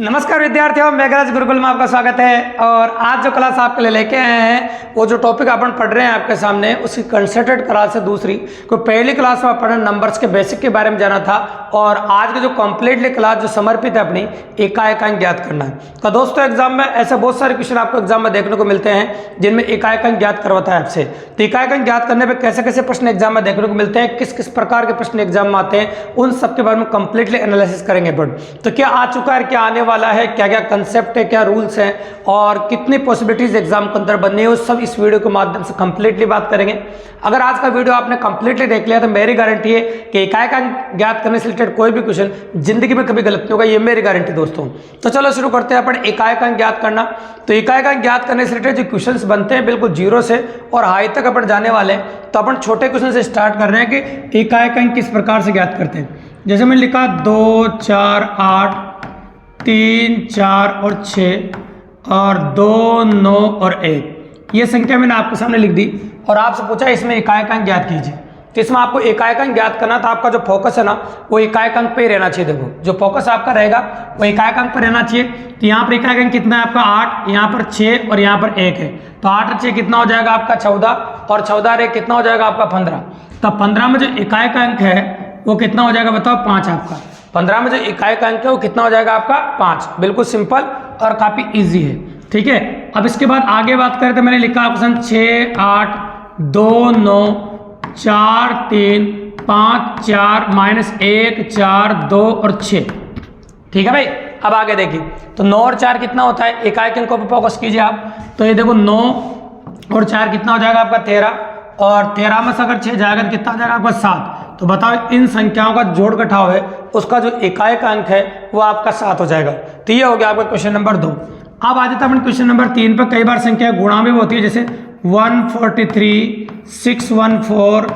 नमस्कार विद्यार्थियों, मेघराज गुरुकुल में आपका स्वागत है। और आज जो क्लास आपके लिए लेके आए हैं वो जो टॉपिक अपन पढ़ रहे हैं आपके सामने, उसकी कंसंट्रेट क्लास है दूसरी। को पहली क्लास में अपन नंबर्स के बेसिक के बारे में जाना था और आज की जो कंप्लीटली क्लास जो समर्पित है अपनी एकाएकांक ज्ञात करना है। तो दोस्तों एग्जाम में ऐसे बहुत सारे क्वेश्चन आपको एग्जाम में देखने को मिलते हैं जिनमें एकाएकांक ज्ञात करवाता है आपसे। तो एकाएकांक ज्ञात करने पर कैसे कैसे प्रश्न एग्जाम में देखने को मिलते हैं, किस किस प्रकार के प्रश्न एग्जाम में आते हैं, उन सबके बारे में कंप्लीटली एनालिसिस करेंगे। बट तो क्या आ चुका है, क्या आने वाला है, क्या क्या कंसेप्ट है, क्या रूल्स हैं और कितनी पॉसिबिलिटीज एग्जाम के अंदर बननी है, वो सब इस वीडियो के माध्यम से कंप्लीटली बात करेंगे। अगर आज का वीडियो आपने कंप्लीटली देख लिया तो मेरी गारंटी है कि एकाएकांक ज्ञात करने से रिलेटेड कोई भी क्वेश्चन जिंदगी में कभी गलत नहीं होगा, ये मेरी गारंटी दोस्तों। तो चलो शुरू करते हैं अपन एकाएकांक ज्ञात करना। तो एकाएकांक ज्ञात करने से रिलेटेड जो क्वेश्चन बनते हैं बिल्कुल जीरो से और हाई तक अपन जाने वाले हैं। तो अपन छोटे क्वेश्चन से स्टार्ट कर रहे हैं कि एकाएकांक किस प्रकार से ज्ञात करते हैं। जैसे मैंने लिखा 2, 4, 8, 3, 4 और 6 और 2, 9 और 1, ये संख्या मैंने आपके सामने लिख दी और आपसे पूछा इसमें एकाएकांक ज्ञात कीजिए। तो इसमें आपको एकाएकांक ज्ञात करना था, आपका जो फोकस है ना वो एकाएकांक पे रहना चाहिए। देखो जो फोकस आपका रहेगा वो एकाएकांक पर रहना चाहिए। तो यहाँ पर एकाएकांक कितना है आपका 8, यहाँ पर 6 और यहाँ पर 1 है। तो 8 और 6 कितना हो जाएगा आपका 14 और 14 और 1 कितना हो जाएगा आपका 15। तो 15 में जो एकाएकांक है वो कितना हो जाएगा बताओ 5 आपका। 15 में जो एकाएकांक है वो कितना हो जाएगा आपका 5। बिल्कुल सिंपल और काफ़ी इजी है, ठीक है। अब इसके बाद आगे बात करें तो मैंने लिखा ऑप्शन 6, 8, 2, 9, 4, 3, 5, 4, -1, 4, 2 और 6, ठीक है भाई। अब आगे देखिए तो 9 और 4 कितना होता है, एकाएकांक को फोकस कीजिए आप। तो ये देखो 9 और 4 कितना हो जाएगा आपका 13 और 13 में से अगर 6 जाएगा तो कितना हो जाएगा आपका 7। तो बताओ इन संख्याओं का जोड़ घटाव है उसका जो एकाएकांक है वो आपका 7 हो जाएगा। तो ये हो गया आपका क्वेश्चन नंबर 2। अब आ जाता है अपन क्वेश्चन नंबर 3 पर। कई बार संख्या गुणा में होती है, जैसे 143, 614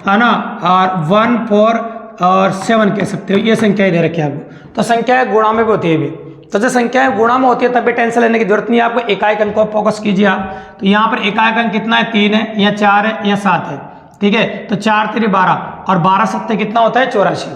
है ना, और 14 और 7 कह सकते हो। ये संख्याएं दे रखी है आपको। तो संख्याएं गुणा में भी होती है भी। तो जब संख्याएं गुणा में होती है तब भी टेंशन लेने की जरूरत नहीं है आपको, एकाएकांक को फोकस कीजिए आप। तो यहाँ पर एकाएकांक कितना है 3 है या 4 है या 7 है, ठीक है। तो 4 3 12 और 12 7 कितना होता है 84,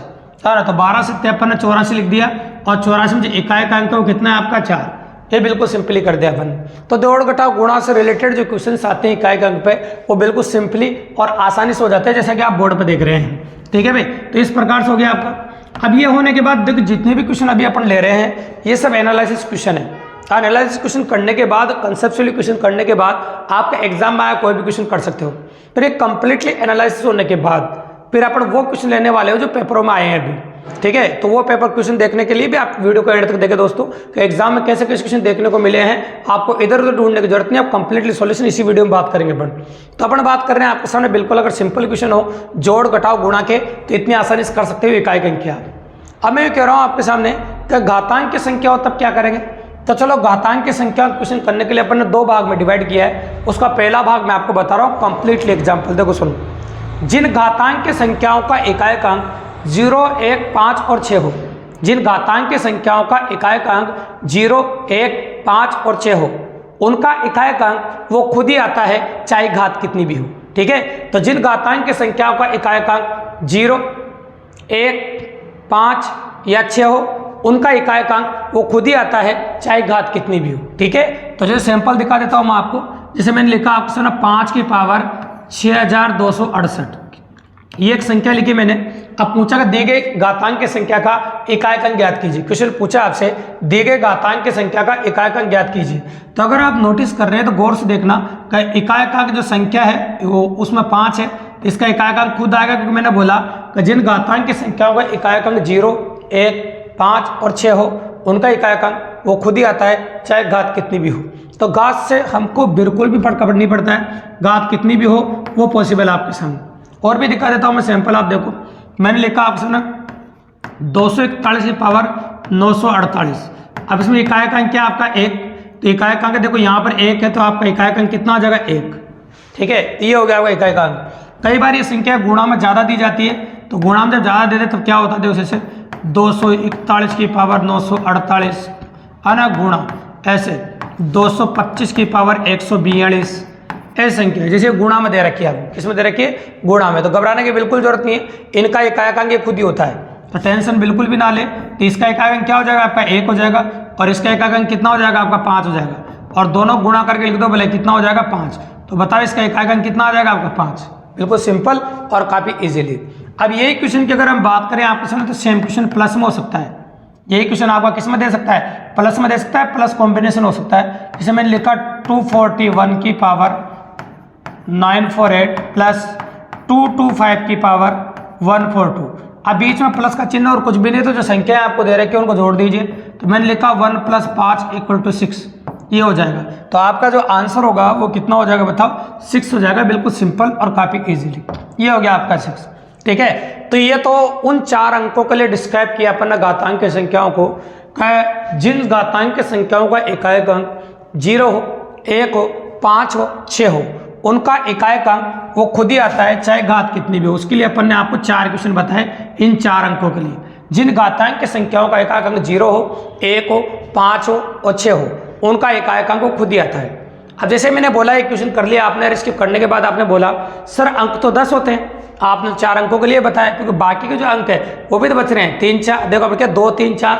है ना। तो 12 से 53 ने 84 लिख दिया और 84 में जो एकाएकांक है वो कितना है आपका 4। ये बिल्कुल सिंपली कर दिया अपन। तो जोड़ घटाव गुणा से रिलेटेड जो क्वेश्चन आते हैं एकाएकांक पे वो बिल्कुल सिंपली और आसानी से हो जाते हैं, जैसा कि आप बोर्ड पे देख रहे हैं, ठीक है भाई। तो इस प्रकार से हो गया आपका। अब ये होने के बाद देखो जितने भी क्वेश्चन अभी अपन ले रहे हैं ये सब एनालिसिस क्वेश्चन है। एनालिसिस क्वेश्चन करने के बाद, कंसेप्चुअली क्वेश्चन करने के बाद आपका एग्जाम में आया कोई भी क्वेश्चन कर सकते हो। फिर एक कंप्लीटली एनालिसिस होने के बाद फिर अपन वो क्वेश्चन लेने वाले हो जो पेपरों में आए हैं अभी, ठीक है। तो वो पेपर क्वेश्चन देखने के लिए भी आप वीडियो को एंड तक देखें दोस्तों कि एग्जाम में कैसे कैसे क्वेश्चन देखने को मिले हैं। आपको इधर उधर ढूंढने की जरूरत नहीं, आप कंप्लीटली सॉल्यूशन इसी वीडियो में बात करेंगे अपन। तो अपन बात कर रहे हैं आपके सामने बिल्कुल अगर सिंपल क्वेश्चन हो जोड़ घटाव गुणा के तो इतनी आसानी से कर सकते हो एकाएकांक क्या। अब मैं ये कह रहा हूँ आपके सामने कि घातांक की संख्या हो तब क्या करेंगे। तो चलो घातांक की संख्या क्वेश्चन करने के लिए अपन ने 2 भाग में डिवाइड किया है। उसका पहला भाग मैं आपको बता रहा हूँ कंप्लीटली एग्जाम्पल। देखो सुनो, जिन घातांक की संख्याओं का एकाएकांक 0, 1, 5 और 6 हो, जिन घातांक की संख्याओं का एकाएकांक 0, 1, 5 और 6 हो, उनका एकाएकांक वो खुद ही आता है चाहे घात कितनी भी हो, ठीक है। तो जिन घातांक की संख्याओं का एकाएकांक 0, 1, 5 या 6 हो उनका एकाएकांक वो खुद ही आता है चाहे घात कितनी भी हो, ठीक है। तो जैसे सैंपल दिखा देता हूँ मैं आपको। जैसे मैंने लिखा आपको ना 5 की पावर 6268, ये एक संख्या लिखी मैंने। अब पूछा कि दी गई घातांक की संख्या का एकाएकांक ज्ञात कीजिए। क्वेश्चन पूछा आपसे दी गई घातांक की संख्या का एकाएकांक ज्ञात कीजिए। तो अगर आप नोटिस कर रहे हैं तो गौर से देखना कि एकाएकांक जो संख्या है वो उसमें 5 है, तो इसका एकाएकांक खुद आएगा, क्योंकि मैंने बोला कि जिन घातांक की संख्याओं का एकाएकांक 0, 1, 5 और 6 हो उनका एकाएकांक वो खुद ही आता है चाहे घात कितनी भी हो। तो घात से हमको बिल्कुल भी फर्क नहीं पड़ता है, घात कितनी भी हो वो पॉसिबल आपके सामने। और भी दिखा देता हूँ मैं सैंपल। आप देखो मैंने लिखा आपसे ना 241 की पावर 948। अब इसमें एकाएकांक क्या आपका 1। तो एकाएकांक देखो यहाँ पर 1 है तो आपका एकाएकांक कितना आ जाएगा 1, ठीक है। ये हो गया आपका एकाएकांक। कई बार ये संख्या गुणा में ज़्यादा दी जाती है, तो गुणा में जब ज़्यादा दे दे तब क्या होता है, देखो जैसे 241 की पावर 948 है ना, गुणा ऐसे 225 की पावर 142 ऐसी संख्या जैसे गुणा में दे रखी है आपको। किसमें दे रखी है गुणा में। तो घबराने की बिल्कुल जरूरत नहीं है, इनका एकाएकांक खुद ही होता है। तो टेंशन बिल्कुल भी ना ले। तो इसका एकाएकांक क्या हो जाएगा आपका 1 हो जाएगा। और इसका एकाक अंक कितना हो जाएगा आपका 5 हो जाएगा, और दोनों गुणा करके लिख दो बोले कितना हो जाएगा 5। तो बताओ इसका एकाक अंक कितना आ जाएगा आपका 5। बिल्कुल सिंपल और काफ़ी इजीली। अब यही क्वेश्चन की अगर हम बात करें आपके सामने, तो सेम क्वेश्चन प्लस में हो सकता है। यही क्वेश्चन आपका किस में दे सकता है, प्लस में दे सकता है, प्लस कॉम्बिनेशन हो सकता है। जैसे मैंने लिखा 241 की पावर 948 प्लस 225 की पावर 142। अब बीच में प्लस का चिन्ह और कुछ भी नहीं, तो जो संख्या आपको दे रखे हैं उनको जोड़ दीजिए। तो मैंने लिखा 1 + 5 = 6, ये हो जाएगा। तो आपका जो आंसर होगा वो कितना हो जाएगा बताओ, 6 हो जाएगा। बिल्कुल सिंपल और काफ़ी इजीली ये हो गया आपका 6। ठीक है, तो ये तो उन 4 अंकों के लिए डिस्क्राइब किया अपन ने घातांक की संख्याओं को, जिन घातांक की संख्याओं का इकाई अंक 0 हो, 1 हो, 5 हो, 6 हो, उनका इकाई अंक वो खुद ही आता है, चाहे घात कितनी भी हो। उसके लिए अपन ने आपको 4 क्वेश्चन बताए इन 4 अंकों के लिए। जिन घातांक की संख्याओं का इकाई अंक 0 हो, 1 हो, 5 हो और 6 हो, उनका इकाई अंक वो खुद ही आता है। अब जैसे मैंने बोला एक क्वेश्चन कर लिया आपने, इसके करने के बाद आपने बोला सर अंक तो 10 होते हैं, आपने 4 अंकों के लिए बताया, क्योंकि बाकी के जो अंक है वो भी तो बच रहे हैं। 3 4 देखो अब क्या 2 3 4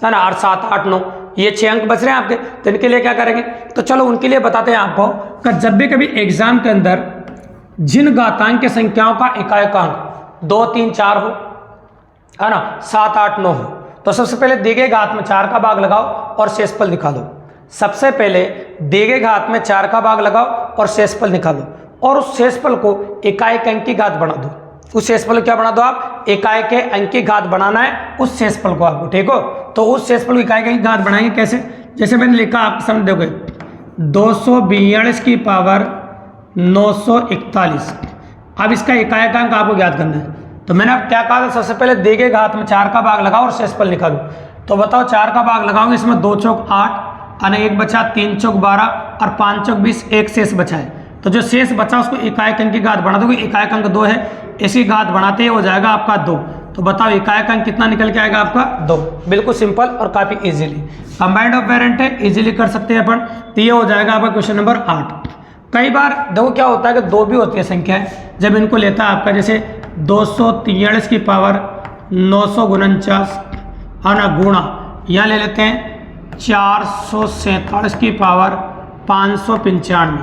है ना, 8 7 8 9, ये 6 अंक बच रहे हैं आपके। तो इनके लिए क्या करेंगे, तो चलो उनके लिए बताते हैं आपको कि जब भी कभी एग्जाम के अंदर जिन घातांक की संख्याओं का इकाई अंक 2 3 4 हो, है ना, 7 8 9 हो, तो सबसे पहले दी गई घात में 4 का भाग लगाओ और शेषफल निकालो। सबसे पहले दी गई घात में 4 का भाग लगाओ और शेषफल निकालो, और उस शेषफल को इकाई के अंक की घात बना दो। उस शेषफल को क्या बना दो आप, इकाई के अंक की घात बनाना है उस शेषफल को आपको। ठीक हो, तो उस शेषफल को इकाई के अंक की घात बनाएंगे कैसे, जैसे मैंने लिखा आपके सामने देखोगे 242 की पावर 941। अब इसका इकाई का अंक आपको ज्ञात करना है। तो मैंने अब क्या कहा था, सबसे पहले दी गई घात में 4 का भाग लगाओ और शेषफल निकालो। तो बताओ 4 का भाग लगाओगे, इसमें 2 चौक 8 और 1 बचा, 3 चौक 12 और 5 चौक 20, एक शेष बचा है। तो जो शेष बचा उसको इकाई अंक की घात बना दोगे। इकाई अंक 2 है, इसकी घात बनाते ही हो जाएगा आपका 2। तो बताओ इकाई अंक कितना निकल के आएगा आपका 2। बिल्कुल सिंपल और काफ़ी इजीली कंबाइंड ऑफ पेरेंट है, इजीली कर सकते हैं अपन। तो ये हो जाएगा आपका क्वेश्चन नंबर 8। कई बार देखो क्या होता है कि 2 भी होती है संख्याएं, जब इनको लेता है आपका, जैसे 243 की पावर 949 है ना, गुणा यहाँ ले लेते हैं 447 की पावर 595,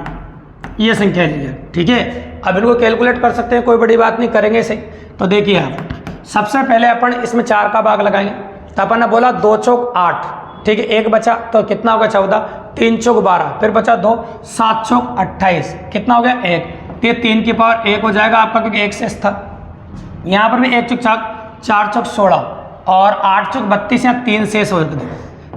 ये संख्या ली है। ठीक है, अब इनको कैलकुलेट कर सकते हैं, कोई बड़ी बात नहीं, करेंगे सही। तो देखिए आप सबसे पहले अपन इसमें 4 का भाग लगाएंगे। तो अपन ने बोला 2 चौक 8, ठीक है, 1 बचा तो कितना होगा 14, 3 चौक 12, फिर बचा 2, 7 चौक 28, कितना हो गया 1। तो 3 की पावर 1 हो जाएगा आपका, क्योंकि 1 शेष था। यहाँ पर भी 1 चौक 4 चौक 16 और 8 चौक 32 या 3 शेष हो गए।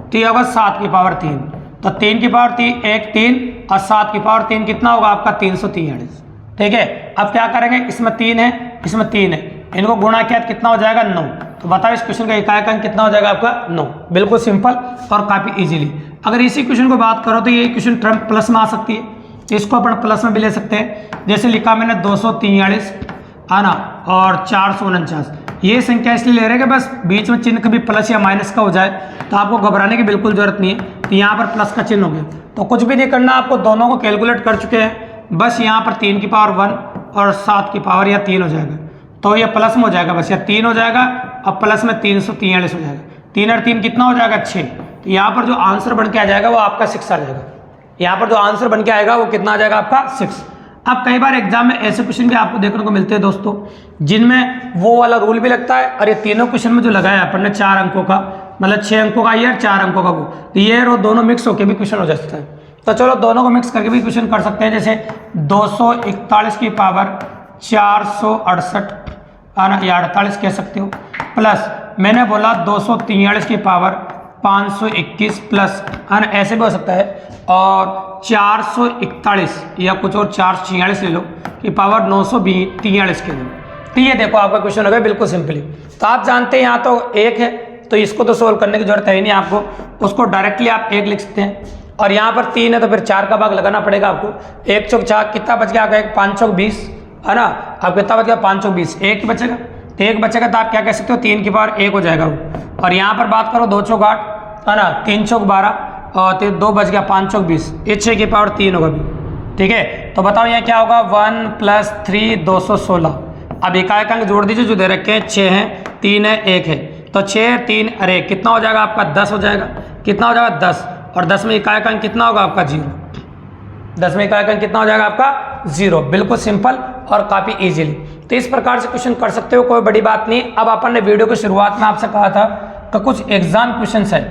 तो ये होगा 7 की पावर 3। तो 3 की पावर 3 1 3 और 7 की पावर 3 कितना होगा आपका 343। ठीक है, अब क्या करेंगे, इसमें 3 है, इसमें 3 है, इनको गुणा किया कितना हो जाएगा 9। तो बताओ इस क्वेश्चन का इकाई अंक कितना हो जाएगा आपका 9। बिल्कुल सिंपल और काफ़ी इजीली। अगर इसी क्वेश्चन को बात करो तो ये क्वेश्चन टर्म प्लस में आ सकती है, इसको अपन प्लस में भी ले सकते हैं। जैसे लिखा मैंने 243 है ना और 449, ये संख्या इसलिए ले रहे हैं कि बस बीच में चिन्ह कभी प्लस या माइनस का हो जाए, तो आपको घबराने की बिल्कुल जरूरत नहीं है। तो यहाँ पर प्लस का चिन्ह हो गया, तो कुछ भी नहीं करना, आपको दोनों को कैलकुलेट कर चुके हैं। बस यहाँ पर 3 की पावर 1 और 7 की पावर या 3 हो जाएगा, तो ये प्लस में हो जाएगा, बस या 3 हो जाएगा और प्लस में 343 हो जाएगा। 3 और 3 कितना हो जाएगा 6। तो यहाँ पर जो आंसर बन के आ जाएगा वो आपका 6 आ जाएगा। यहाँ पर जो आंसर बन के आएगा वो कितना आ जाएगा आपका 6। अब कई बार एग्जाम में ऐसे क्वेश्चन भी आपको देखने को मिलते हैं दोस्तों, जिनमें वो वाला रूल भी लगता है। और ये तीनों क्वेश्चन में जो लगाया अपन ने 4 अंकों का, मतलब 6 अंकों का ये और 4 अंकों का वो, तो ये और दोनों मिक्स होकर भी क्वेश्चन हो जाता है। तो चलो दोनों को मिक्स करके भी क्वेश्चन कर सकते हैं। जैसे 241 की पावर 468 या 48 कह सकते हो, प्लस मैंने बोला 243 की पावर 521 प्लस, है ना, ऐसे भी हो सकता है। और 441 या कुछ और 446 ले लो कि पावर 943 के लो। तो ये देखो आपका क्वेश्चन हो गया बिल्कुल सिंपली। तो आप जानते हैं यहाँ तो 1 है, तो इसको तो सोल्व करने की जरूरत है ही नहीं आपको, उसको डायरेक्टली आप 1 लिख सकते हैं। और यहाँ पर 3 है तो फिर 4 का भाग लगाना पड़ेगा आपको। 1 चौक 4 कितना बच गया आपका, 5 चौक 20, है ना, अब कितना बच गया 5 चौक 20, 1 बचेगा। तो 1 बचेगा तो आप क्या कह सकते हो 3 की पावर 1 हो जाएगा वो। और यहाँ पर बात करो 2 चौक 8, है ना, 3 चौक 12 और 2 बच गया 5 चौक 20, ये 6 की पावर 3 होगा भी। ठीक है, तो बताओ यहाँ क्या होगा 1 + 3 216। अब इकाई अंक जोड़ दीजिए जो दे रखे हैं, 6 हैं, 3 है, 1 है, तो 6 3 अरे कितना हो जाएगा आपका 10 हो जाएगा। कितना हो जाएगा 10, और 10 में इकाई का अंक कितना होगा आपका 0। 10 में इकाई का अंक कितना हो जाएगा आपका 0। बिल्कुल सिंपल और काफ़ी इजीली। तो इस प्रकार से क्वेश्चन कर सकते हो, कोई बड़ी बात नहीं। अब अपन ने वीडियो की शुरुआत में आपसे कहा था कि कुछ एग्जाम क्वेश्चन है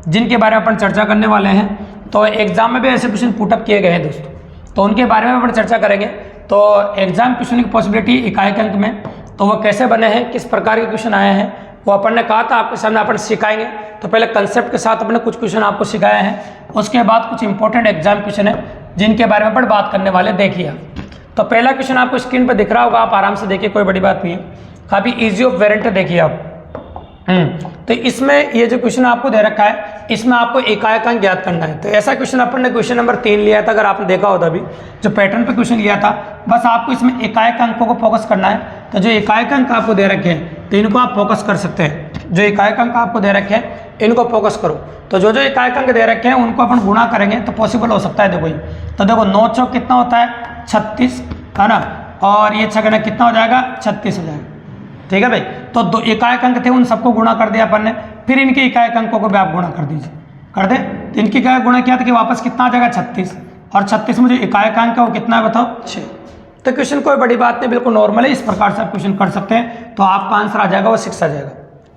जिनके बारे में अपन चर्चा करने वाले हैं। तो एग्जाम में भी ऐसे क्वेश्चन पुटअप किए गए हैं दोस्तों, तो उनके बारे में अपन चर्चा करेंगे। तो एग्जाम क्वेश्चन की पॉसिबिलिटी इकाई के अंक में, तो वो कैसे बने हैं, किस प्रकार के क्वेश्चन आए हैं, वो अपन ने कहा था आपके सामने अपन सिखाएंगे। तो पहले कंसेप्ट के साथ अपने कुछ क्वेश्चन आपको सिखाए हैं, उसके बाद कुछ इंपॉर्टेंट एग्जाम क्वेश्चन है जिनके बारे में अपन बात करने वाले। देखिए तो पहला क्वेश्चन आपको स्क्रीन पर दिख रहा होगा, आप आराम से देखिए, कोई बड़ी बात नहीं है, काफ़ी ईजी ऑफ वेरिएंट है। देखिए आप तो इसमें ये जो क्वेश्चन आपको दे रखा है, इसमें आपको इकाई का अंक ज्ञात करना है। तो ऐसा क्वेश्चन अपन ने क्वेश्चन नंबर 3 लिया था, अगर आपने देखा होता अभी जो पैटर्न पे क्वेश्चन लिया था, बस आपको इसमें इकाई का अंकों को फोकस करना है। तो जो इकाई का अंक आपको दे रखे हैं तो इनको आप फोकस कर सकते हैं। जो इकाई का अंक आपको दे रखे हैं इनको फोकस करो। तो जो जो इकाई का अंक दे रखे हैं उनको अपन गुणा करेंगे तो पॉसिबल हो सकता है। देखो ये तो देखो 9 चौक कितना होता है 36, है ना, और ये छगना कितना हो जाएगा 36 हो जाएगा। ठीक है भाई, तो 2 इकाई अंक थे उन सबको गुणा कर दिया अपन ने, फिर इनके इकाई अंकों को भी आप गुणा कर दीजिए, कर दे। तो इनकी क्या गुणा किया था कि वापस कितना आ जाएगा 36, और 36 में जो इकाई अंक है वो कितना है बताओ 6। तो क्वेश्चन कोई बड़ी बात नहीं, बिल्कुल नॉर्मल है, इस प्रकार से आप क्वेश्चन कर सकते हैं। तो आपका आंसर आ जाएगा वो 6 आ जाएगा।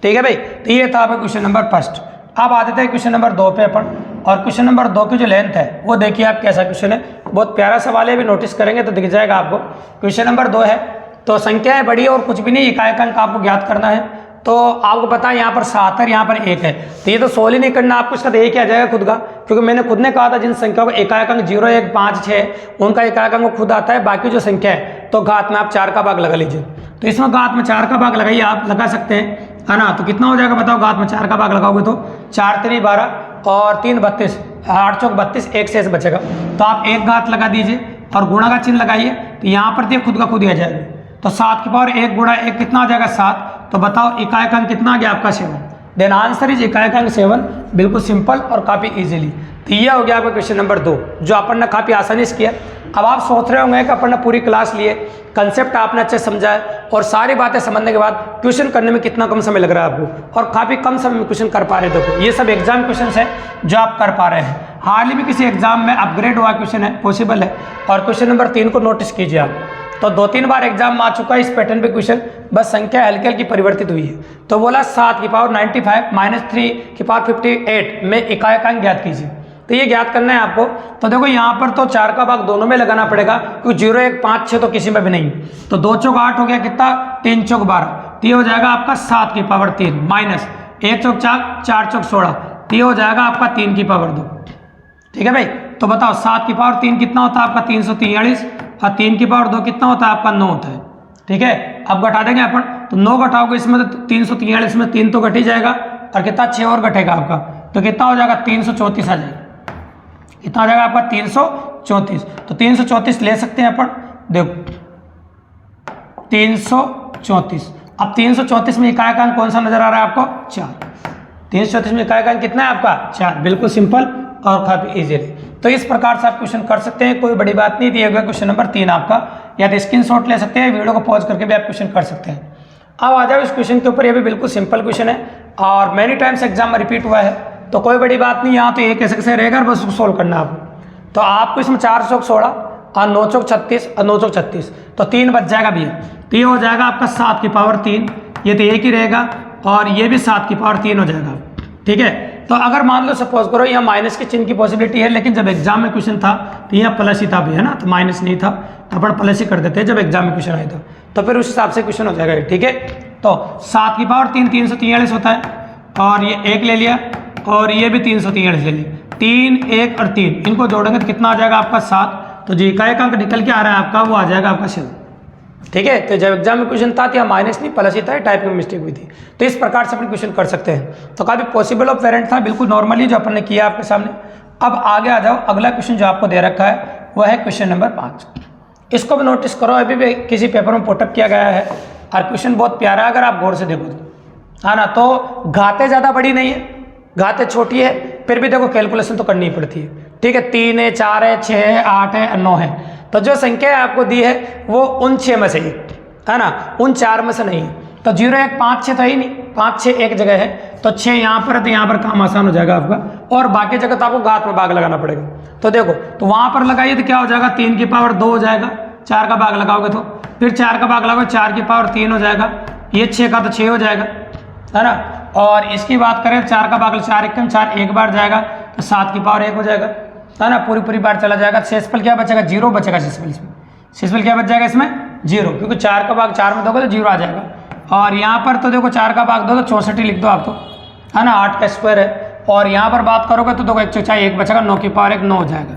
ठीक है भाई, तो ये था आपका क्वेश्चन नंबर 1। अब आ जाते हैं क्वेश्चन नंबर 2 पे अपन, और क्वेश्चन नंबर 2 की जो लेंथ है वो देखिए आप कैसा क्वेश्चन है, बहुत प्यारा सवाल है, भी नोटिस करेंगे तो दिख जाएगा आपको। क्वेश्चन नंबर 2 है, तो संख्या है बड़ी और कुछ भी नहीं, इकाई का अंक आपको ज्ञात करना है। तो आपको पता है यहाँ पर 7 है, यहाँ पर 1 है, तो ये तो सोल्व ही नहीं करना आपको, इसका तो एक ही आ जाएगा खुद का, क्योंकि मैंने खुद ने कहा था जिन संख्या को इकाई अंक 0, 1, 5, 6 उनका इकाई अंक खुद आता है, बाकी जो संख्या है तो घात में आप 4 का भाग लगा लीजिए। तो इसमें घात में 4 का भाग लगाइए, आप लगा सकते हैं, है ना। तो कितना हो जाएगा बताओ, घात में 4 का भाग लगाओगे तो 4 3 12 और 3 32, 8 चौक 32, 1 शेष बचेगा। तो आप एक घात लगा दीजिए और गुणा का चिन्ह लगाइए, तो यहाँ पर देखिए खुद का खुद ही आ जाएगा। तो 7 की पावर 1 गुणा 1 कितना आ जाएगा 7। तो बताओ इकाई का अंक कितना आ गया आपका 7। देन आंसर इज इकाई का अंक 7। बिल्कुल सिंपल और काफ़ी इजीली। तो यह हो गया आपका क्वेश्चन नंबर 2, जो अपन ने काफ़ी आसानी से किया। अब आप सोच रहे होंगे कि अपन ने पूरी क्लास लिए, कंसेप्ट आपने अच्छे समझा है, और सारी बातें समझने के बाद क्वेश्चन करने में कितना कम समय लग रहा है आपको, और काफ़ी कम समय में क्वेश्चन कर पा रहे हैं। देखो ये सब एग्जाम क्वेश्चन है जो आप कर पा रहे हैं। हाल ही में किसी एग्जाम में अपग्रेड हुआ क्वेश्चन है, पॉसिबल है। और क्वेश्चन नंबर 3 को नोटिस कीजिए आप, तो 2-3 बार एग्जाम आ चुका है इस पैटर्न पे क्वेश्चन, बस संख्या हल्की हल्की परिवर्तित हुई है। तो बोला 7 की पावर 95 माइनस 3 की पावर 58 में इकाई का अंक ज्ञात कीजिए। तो ये ज्ञात करना है आपको। तो देखो यहाँ पर तो 4 का भाग दोनों में लगाना पड़ेगा, क्योंकि 0, 1, 5, 6 तो किसी में भी नहीं। तो 2 चौक 8 हो गया, कितना 3 चौक 12, तो ये हो जाएगा आपका 7 की पावर 3 माइनस 1 चौक 4, 4 चौक 16, तो ये हो जाएगा आपका 3 की पावर 2। ठीक है भाई, तो बताओ 7 की पावर 3 कितना होता है आपका 343, और 3 की पावर 2 कितना होता है आपका 9 होता है। ठीक है, अब घटा देंगे अपन, तो 9 घटाओगे इसमें तो 343 में 3 तो घट ही जाएगा, और कितना 6 और घटेगा आपका, तो कितना हो जाएगा 334 आ जाएगा। कितना आ जाएगा आपका 334। तो 334 ले सकते हैं अपन, देखो 334। अब 334 में इकाई का अंक कौन सा नजर आ रहा है आपको 4। 334 में इकाई का अंक कितना है आपका 4। बिल्कुल सिंपल और काफी इजीली। तो इस प्रकार से आप क्वेश्चन कर सकते हैं, कोई बड़ी बात नहीं। दिया गया क्वेश्चन नंबर 3 आपका, या तो स्क्रीनशॉट ले सकते हैं, वीडियो को पॉज करके भी आप क्वेश्चन कर सकते हैं। अब आ जाओ इस क्वेश्चन के ऊपर, ये भी बिल्कुल सिंपल क्वेश्चन है और मैनी टाइम्स एग्जाम में रिपीट हुआ है, तो कोई बड़ी बात नहीं। यहाँ तो एक कैसे रहेगा, बस उसको सोल्व करना आपको। तो आपको इसमें 4 चौक 16 और 9 चौक 36 और 9 चौक 36, तो 3 बच जाएगा भैया। तो ये हो जाएगा आपका 7 की पावर 3, ये तो एक ही रहेगा, और ये भी 7 की पावर 3 हो जाएगा। ठीक है, तो अगर मान लो सपोज करो यहाँ माइनस के चिन्ह की पॉसिबिलिटी है, लेकिन जब एग्जाम में क्वेश्चन था तो यहाँ प्लस ही था भी, है ना, तो माइनस नहीं था, तो अपन प्लस ही कर देते हैं जब एग्जाम में क्वेश्चन आया था, तो फिर उस हिसाब से क्वेश्चन हो जाएगा। ठीक है, तो 7 की पावर 3 343 होता है, और ये 1 ले लिया, और ये भी 343 ले लिया। 3, 1 और 3 इनको जोड़ेंगे तो कितना आ जाएगा आपका 7। तो जो इकाई का अंक निकल के आ रहा है आपका, वो आ जाएगा आपका 7। ठीक है, तो जब एग्जाम में क्वेश्चन था तो यहाँ माइनस नहीं प्लस ही था, टाइपिंग में मिस्टेक हुई थी। तो इस प्रकार से अपन क्वेश्चन कर सकते हैं। तो काफी पॉसिबल ऑफ वेरिएंट था, बिल्कुल नॉर्मली जो अपन ने किया आपके सामने। अब आगे आ जाओ, अगला क्वेश्चन जो आपको दे रखा है वह है क्वेश्चन नंबर 5। इसको भी नोटिस करो, अभी भी किसी पेपर में पुटअप किया गया है, और क्वेश्चन बहुत प्यारा है अगर आप गौर से देखो तो, है ना। तो घातें ज़्यादा बड़ी नहीं है, घातें छोटी है, फिर भी देखो कैलकुलेशन तो करनी पड़ती है। ठीक है, 3 है, 4 है, 6 है, 8 है, 9 है। तो जो संख्या आपको दी है वो उन 6 में से है ना, उन 4 में से नहीं। तो 0 1 5 6 तो ही नहीं, 5 6 एक जगह है, तो 6 यहाँ पर है, तो यहाँ पर काम आसान हो जाएगा आपका। और बाकी जगह तो आपको घात में भाग लगाना पड़ेगा। तो देखो, तो वहाँ पर लगाइए तो क्या हो जाएगा, 3 की पावर 2 हो जाएगा, 4 का भाग लगाओगे तो फिर 4 का भाग लगाओगे, 4 की पावर 3 हो जाएगा, ये 6 का तो 6 हो जाएगा, है ना। और इसकी बात करें 4 का भाग 4 एकम 4 एक बार जाएगा तो 7 की पावर 1 हो जाएगा, है ना, पूरी बार चला जाएगा। शेषफल क्या बचेगा, 0 बचेगा शेषफल इसमें। शेषफल क्या बच जाएगा इसमें, 0, क्योंकि 4 का भाग 4 में दोगे तो 0 आ जाएगा। और यहाँ पर तो देखो 4 का भाग दो तो 64 ही लिख दो आप तो, है ना, 8 का स्क्वायर है। और यहाँ पर बात करोगे तो देखो 1 चौथाई 1 बचेगा, 9 की पावर 1 9 हो जाएगा।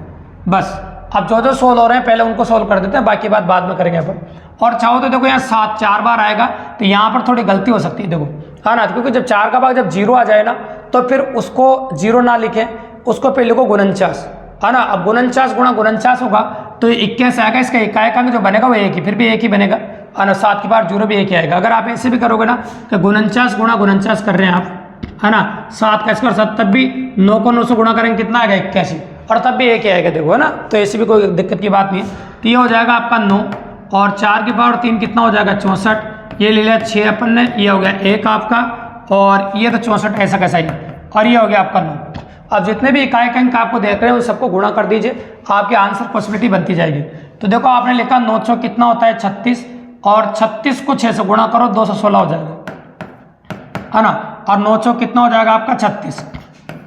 बस अब जो सोल्व हो रहे हैं पहले उनको सोल्व कर देते हैं, बाकी बात बाद में करेंगे अपन। और चाहो तो देखो यहाँ 7 4 बार आएगा, तो यहाँ पर थोड़ी गलती हो सकती है, देखो, है ना, क्योंकि जब 4 का भाग जब 0 आ जाए ना तो फिर उसको 0 ना लिखें, उसको पहले को 49, है ना। अब 49 गुणा 49 होगा तो 21 आएगा, इसका इकाई अंक जो बनेगा वो एक ही, फिर भी एक ही बनेगा, है ना। 7 की पावर 0 भी एक ही आएगा। अगर आप ऐसे भी करोगे ना कि 49 गुणा 49 कर रहे हैं आप, है ना, 7 का स्क्वायर 7, तब भी 9 को 9 से गुणा करेंगे कितना आएगा, 81, और तब भी एक ही आएगा, देखो, है ना। तो ऐसी भी कोई दिक्कत की बात नहीं है। तो ये हो जाएगा आपका 9, और 4 की पावर 3 कितना हो जाएगा, 64, ये ले लिया 6 अपन ने, ये हो गया 1 आपका, और ये तो 64 ऐसा कैसा ही, और ये हो गया आपका 9। अब जितने भी इकाई अंक आपको देख रहे हैं उन सबको गुणा कर दीजिए, आपके आंसर पॉसिबिलिटी बनती जाएगी। तो देखो आपने लिखा 9 चौक कितना होता है 36, और 36 को 6 से गुणा करो 216 हो जाएगा, है ना। और 9 चौक कितना हो जाएगा आपका 36,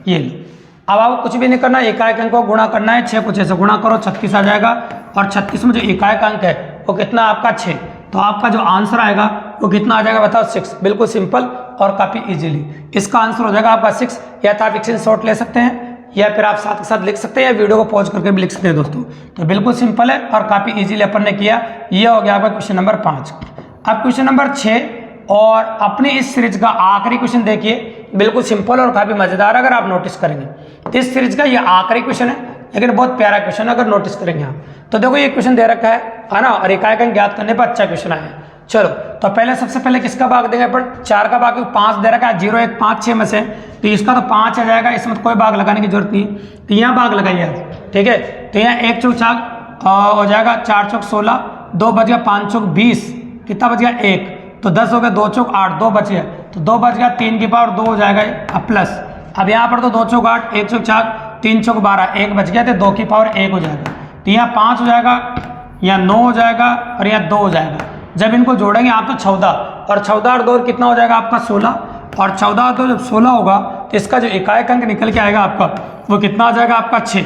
ये लो। अब आपको कुछ भी नहीं करना, इकाई अंक को गुणा करना है, 6 को 6 से गुणा करो 36 आ जाएगा, और 36 में जो इकाई अंक है वो कितना आपका 6, तो आपका जो आंसर आएगा वो कितना आ जाएगा बताओ, 6। बिल्कुल सिंपल और काफ़ी इजीली इसका आंसर हो जाएगा आपका 6। या तो आप स्क्रीनशॉट ले सकते हैं, या फिर आप साथ के साथ लिख सकते हैं, या वीडियो को पॉज करके भी लिख सकते हैं दोस्तों। तो बिल्कुल सिंपल है और काफ़ी इजीली अपन ने किया। ये हो गया आपका क्वेश्चन नंबर 5। अब क्वेश्चन नंबर 6 और अपने इस सीरीज का आखिरी क्वेश्चन देखिए, बिल्कुल सिंपल और काफ़ी मज़ेदार अगर आप नोटिस करेंगे। तो इस सीरीज का ये आखिरी क्वेश्चन है, लेकिन बहुत प्यारा क्वेश्चन अगर नोटिस करेंगे आप। तो देखो ये क्वेश्चन दे रखा है ना, और इकाई अंक ज्ञात करने पर अच्छा क्वेश्चन आया है। चलो तो पहले सबसे पहले किसका भाग देंगे अपन, 4 का भाग 5 दे रखा है, 0 1 5 6 में से, तो इसका तो 5 आ जाएगा, इसमें तो कोई भाग लगाने की जरूरत नहीं है। तो यहाँ भाग लगाइए आप, ठीक है। तो यहाँ 1 चौक 4 हो जाएगा, 4 चौक 16, 2 बच गया, 5 चौक 20, कितना बच गया 1, तो 10 हो गया, 2 चौक 8, 2 बच गया, तो 2 बच गया, 3 की पावर 2 हो जाएगा, अब प्लस। अब यहाँ पर तो 2 चौक 8, 1 चौक 4, 3 चौक 12, 1 बच गया, तो 2 की पावर 1 हो जाएगा। तो यहाँ 5 हो जाएगा, यहाँ 9 हो जाएगा, और यहाँ 2 हो जाएगा। जब इनको जोड़ेंगे आप तो 14, और 14 और 2 कितना हो जाएगा आपका 16, और 14 और 2 जब 16 होगा तो इसका जो इकाई अंक निकल के आएगा आपका वो कितना आ जाएगा आपका 6।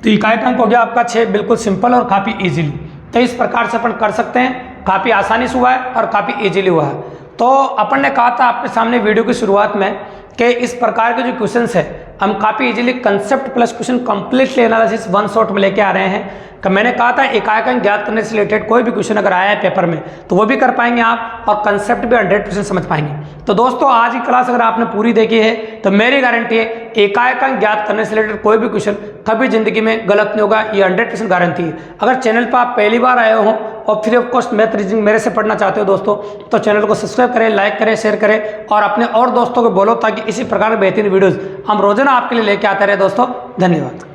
तो इकाई अंक हो गया आपका 6, बिल्कुल सिंपल और काफ़ी इजीली। तो इस प्रकार से अपन कर सकते हैं, काफ़ी आसानी से हुआ है और काफ़ी इजीली हुआ है। तो अपन ने कहा था आपके सामने वीडियो की शुरुआत में कि इस प्रकार के जो क्वेश्चंस है हम काफ़ी easily concept plus question completely analysis one shot में लेके आ रहे हैं। कि मैंने कहा था इकाई अंक ज्ञात करने से रिलेटेड कोई भी क्वेश्चन अगर आया है पेपर में तो वो भी कर पाएंगे आप, और कंसेप्ट भी 100% समझ पाएंगे। तो दोस्तों आज की क्लास अगर आपने पूरी देखी है तो मेरी गारंटी है इकाई अंक ज्ञात करने से रिलेटेड कोई भी क्वेश्चन कभी जिंदगी में गलत नहीं होगा, ये 100% गारंटी है। अगर चैनल पर आप पहली बार आए हो और free of cost math reasoning मेरे से पढ़ना चाहते हो दोस्तों, तो चैनल को सब्सक्राइब करें, लाइक करें, शेयर करें, और अपने और दोस्तों को बोलो ताकि इसी प्रकार के बेहतरीन वीडियोज़ हम रोजाना आपके लिए लेके आते रहे दोस्तों। धन्यवाद।